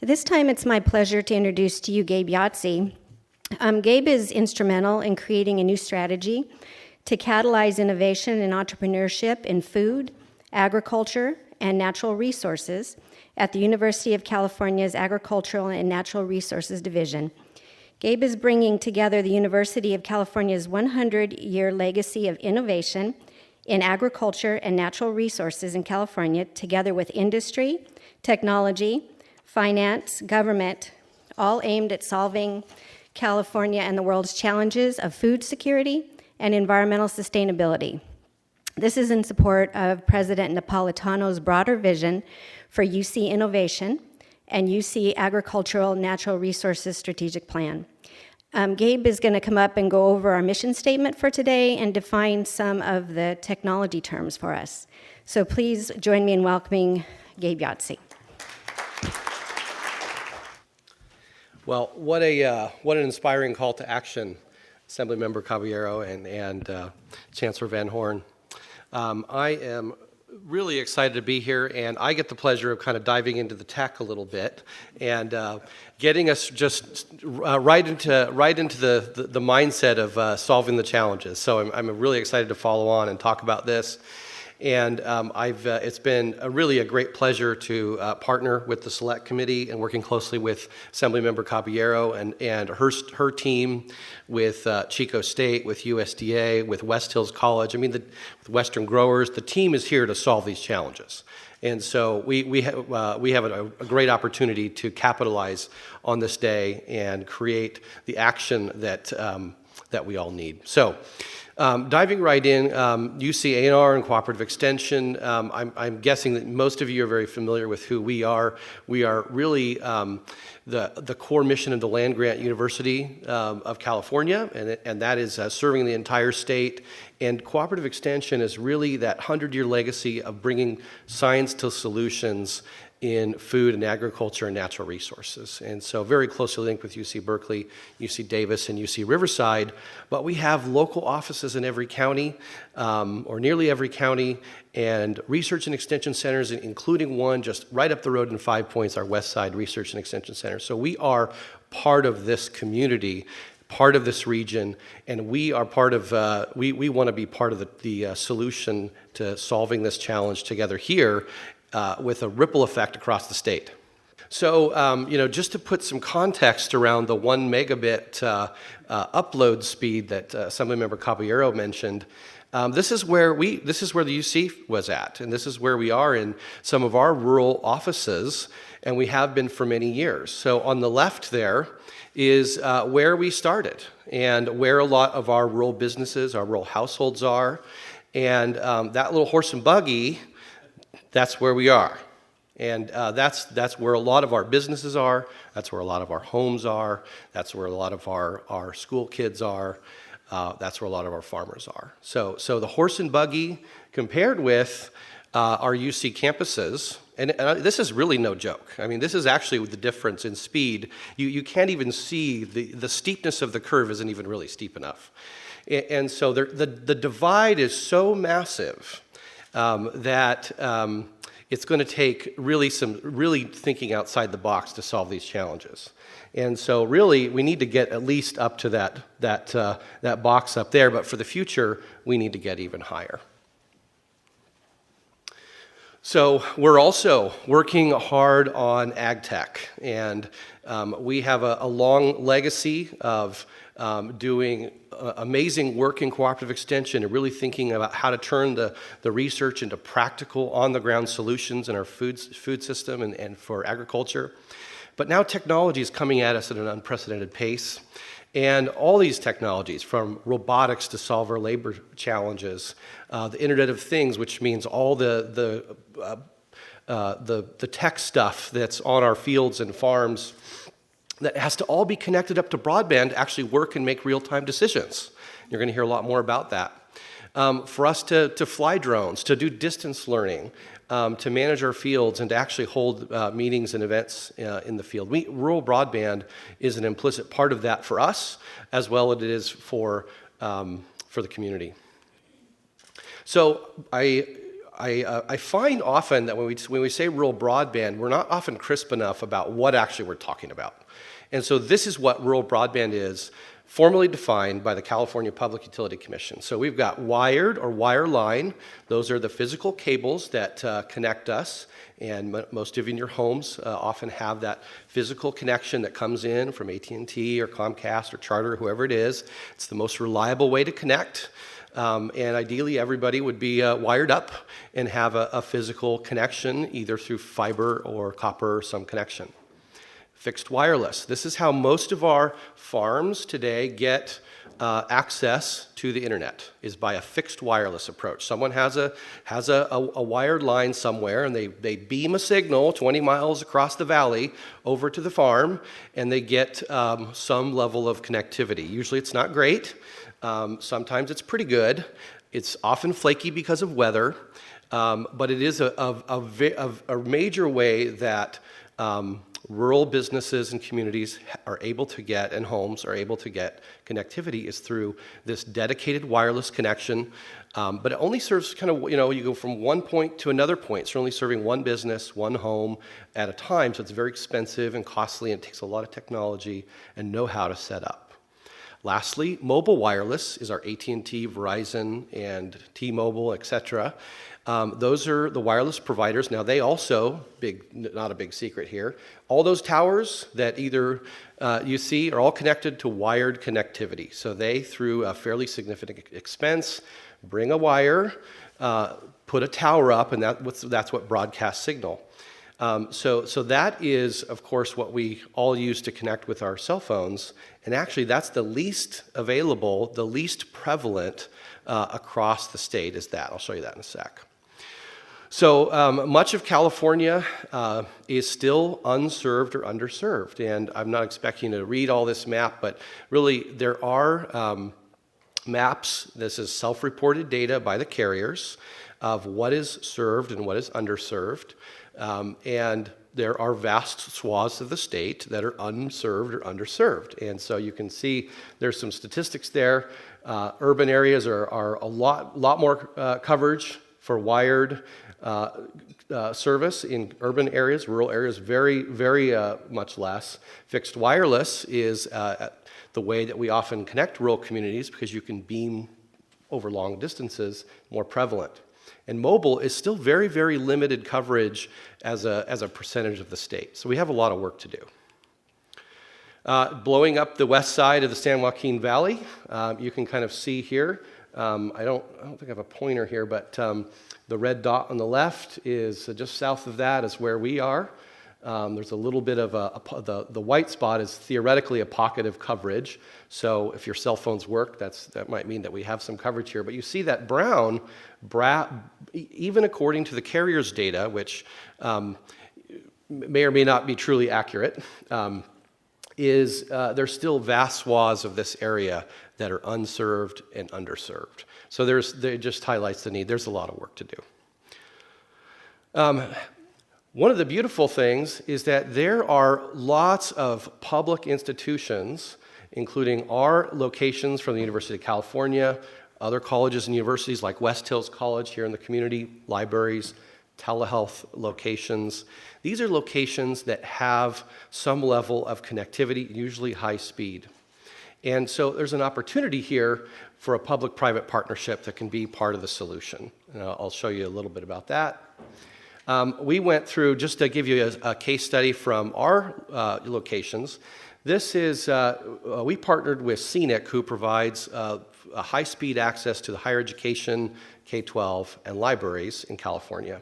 This time it's my pleasure to introduce to you Gabe Youtsey. Gabe is instrumental in creating a new strategy to catalyze innovation and entrepreneurship in food, agriculture, and natural resources at the University of California's Agricultural and Natural Resources Division. Gabe is bringing together the University of California's 100-year legacy of innovation in agriculture and natural resources in California, together with industry, technology, finance, government, all aimed at solving California and the world's challenges of food security and environmental sustainability. This is in support of President Napolitano's broader vision for Youtsey innovation and Youtsey Agricultural Natural Resources Strategic Plan. Gabe is going to come up and go over our mission statement for today and define some of the technology terms for us. So please join me in welcoming Gabe Youtsey. Well, what an inspiring call to action, Assemblymember Caballero and Chancellor Van Horn. I am really excited to be here, and I get the pleasure of kind of diving into the tech a little bit and getting us just right into the mindset of solving the challenges. So I'm really excited to follow on and talk about this. And it's been really a great pleasure to partner with the Select Committee and working closely with Assemblymember Caballero and her team, with Chico State, with USDA, with West Hills College. I mean, with Western Growers. The team is here to solve these challenges. And so we have a great opportunity to capitalize on this day and create the action that we all need. So. Diving right in, Youtsey A&R and Cooperative Extension, I'm guessing that most of you are very familiar with who we are. We are really the core mission of the land-grant University of California, and that is serving the entire state. And Cooperative Extension is really that 100-year legacy of bringing science to solutions in food and agriculture and natural resources. And so very closely linked with UC Berkeley, UC Davis, and UC Riverside. But we have local offices in every county, or nearly every county, and research and extension centers, including one just right up the road in 5 Points, our West Side Research and Extension Center. So we are part of this community, part of this region, and we are part of, we want to be part of the solution to solving this challenge together here, with a ripple effect across the state. So, just to put some context around the 1 megabit upload speed that Assemblymember Caballero mentioned, this is where the UC was at, and this is where we are in some of our rural offices, and we have been for many years. So on the left there is where we started, and where a lot of our rural businesses, our rural households are, and that little horse and buggy, that's where we are. And that's where a lot of our businesses are. That's where a lot of our homes are. That's where a lot of our school kids are. That's where a lot of our farmers are. So the horse and buggy compared with our UC campuses, and this is really no joke. I mean, this is actually the difference in speed. You can't even see the steepness of the curve isn't even really steep enough. And so the divide is so massive that it's going to take really thinking outside the box to solve these challenges. And so really we need to get at least up to that box up there, but for the future we need to get even higher. So we're also working hard on ag tech, and we have a long legacy of doing amazing work in cooperative extension and really thinking about how to turn the research into practical on-the-ground solutions in our food system and for agriculture. But now technology is coming at us at an unprecedented pace. And all these technologies, from robotics to solve our labor challenges, the Internet of Things, which means all the tech stuff that's on our fields and farms, that has to all be connected up to broadband to actually work and make real-time decisions. You're going to hear a lot more about that. For us to fly drones, to do distance learning, to manage our fields, and to actually hold meetings and events in the field. Rural broadband is an implicit part of that for us, as well as it is for the community. So I find often that when we say rural broadband, we're not often crisp enough about what actually we're talking about. And so this is what rural broadband is, formally defined by the California Public Utility Commission. So we've got wired or wireline. Those are the physical cables that connect us. And most of you in your homes often have that physical connection that comes in from AT&T or Comcast or Charter, whoever it is. It's the most reliable way to connect. And ideally, everybody would be wired up and have a physical connection, either through fiber or copper or some connection. Fixed wireless. This is how most of our farms today get access to the internet, is by a fixed wireless approach. Someone has a wired line somewhere, and they beam a signal 20 miles across the valley over to the farm, and they get some level of connectivity. Usually it's not great. Sometimes it's pretty good. It's often flaky because of weather, but it is a major way that rural businesses and communities are able to get, and homes are able to get connectivity, is through this dedicated wireless connection. But it only serves kind of, you go from one point to another point. It's only serving one business, one home at a time. So it's very expensive and costly, and it takes a lot of technology and know-how to set up. Lastly, mobile wireless is our AT&T, Verizon, and T-Mobile, etc. Those are the wireless providers. Now, they also, not a big secret here, all those towers that either you see are all connected to wired connectivity. So they, through a fairly significant expense, bring a wire, put a tower up, and that's what broadcasts signal. So that is, of course, what we all use to connect with our cell phones. And actually, that's the least available, the least prevalent across the state is that. I'll show you that in a sec. So much of California is still unserved or underserved. And I'm not expecting you to read all this map, but really there are maps. This is self-reported data by the carriers of what is served and what is underserved. And there are vast swaths of the state that are unserved or underserved. And so you can see there's some statistics there. Urban areas are a lot more coverage for wired service in urban areas. Rural areas, very, very much less. Fixed wireless is the way that we often connect rural communities, because you can beam over long distances, more prevalent. And mobile is still very, very limited coverage as a percentage of the state. So we have a lot of work to do. Blowing up the west side of the San Joaquin Valley, you can kind of see here. I don't think I have a pointer here, but the red dot on the left is just south of that is where we are. There's a little bit of the white spot is theoretically a pocket of coverage. So if your cell phones work, that might mean that we have some coverage here. But you see that brown, even according to the carrier's data, which may or may not be truly accurate, there's still vast swaths of this area that are unserved and underserved. So it just highlights the need. There's a lot of work to do. One of the beautiful things is that there are lots of public institutions, including our locations from the University of California, other colleges and universities like West Hills College here in the community, libraries, telehealth locations. These are locations that have some level of connectivity, usually high speed. And so there's an opportunity here for a public-private partnership that can be part of the solution. And I'll show you a little bit about that. We went through, just to give you a case study from our locations, this is, we partnered with Scenic, who provides a high-speed access to the higher education, K-12, and libraries in California.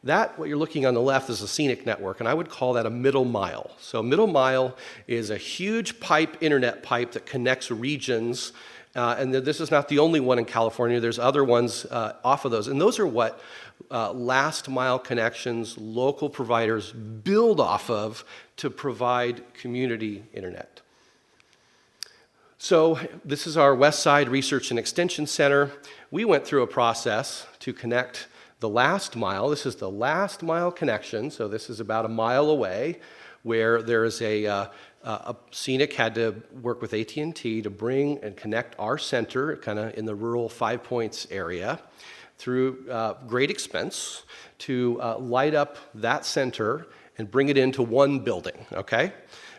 What you're looking on the left is a Scenic network, and I would call that a middle mile. So a middle mile is a huge internet pipe that connects regions, and this is not the only one in California. There's other ones off of those, and those are what last mile connections local providers build off of to provide community internet. So this is our West Side Research and Extension Center. We went through a process to connect the last mile. This is the last mile connection, so this is about a mile away, where there is a Scenic had to work with AT&T to bring and connect our center, kind of in the rural 5 Points area. through great expense to light up that center and bring it into one building, okay?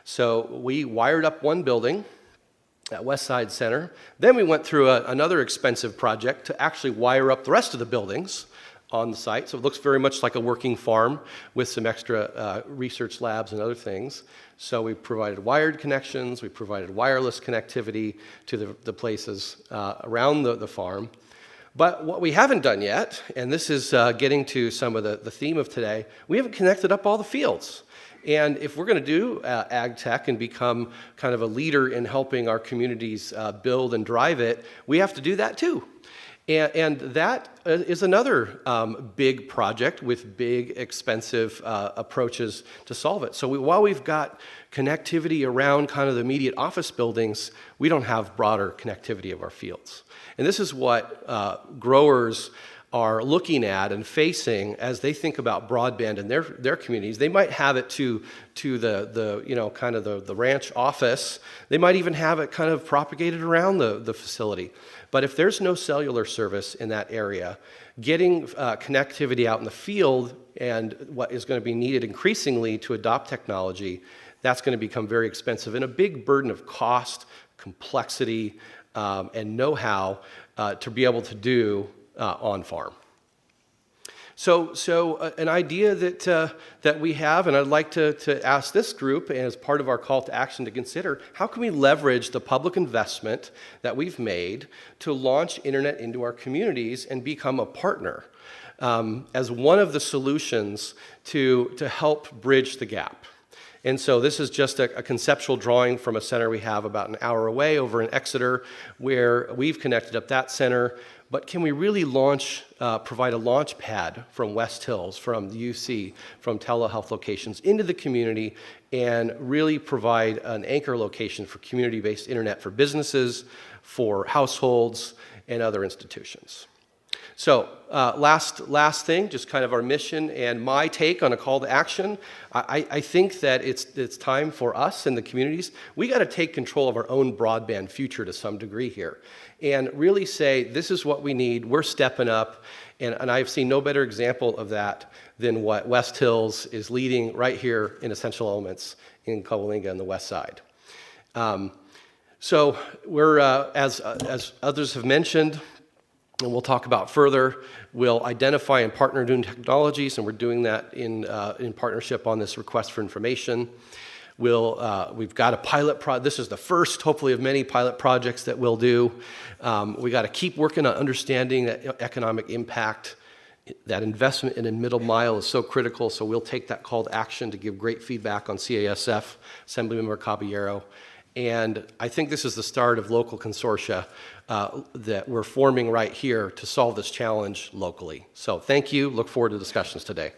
So we wired up one building at West Side Center. Then we went through another expensive project to actually wire up the rest of the buildings on the site. So it looks very much like a working farm with some extra research labs and other things. So we provided wired connections, we provided wireless connectivity to the places around the farm. But what we haven't done yet, and this is getting to some of the theme of today, we haven't connected up all the fields. And if we're going to do ag tech and become kind of a leader in helping our communities build and drive it, we have to do that too. And that is another big project with big, expensive approaches to solve it. So while we've got connectivity around kind of the immediate office buildings, we don't have broader connectivity of our fields. And this is what growers are looking at and facing as they think about broadband in their communities. They might have it to the you know, kind of the ranch office. They might even have it kind of propagated around the facility. But if there's no cellular service in that area, getting connectivity out in the field and what is going to be needed increasingly to adopt technology, that's going to become very expensive and a big burden of cost, complexity, and know-how to be able to do on farm. So an idea that we have, and I'd like to ask this group, and as part of our call to action to consider, how can we leverage the public investment that we've made to launch internet into our communities and become a partner as one of the solutions to help bridge the gap? And so this is just a conceptual drawing from a center we have about an hour away over in Exeter, where we've connected up that center. But can we really provide a launch pad from West Hills, from the Youtsey, from telehealth locations into the community and really provide an anchor location for community-based internet for businesses, for households, and other institutions? So last thing, just kind of our mission and my take on a call to action. I think that it's time for us in the communities. We got to take control of our own broadband future to some degree here and really say, this is what we need. We're stepping up. And I've seen no better example of that than what West Hills is leading right here in Essential Elements in Coalinga on the west side. So we're, as others have mentioned, and we'll talk about further, we'll identify and partner new technologies, and we're doing that in partnership on this request for information. We've got a pilot project. This is the first, hopefully, of many pilot projects that we'll do. We got to keep working on understanding that economic impact. That investment in a middle mile is so critical, so we'll take that call to action to give great feedback on CASF, Assemblymember Caballero. And I think this is the start of local consortia that we're forming right here to solve this challenge locally. So thank you. Look forward to discussions today.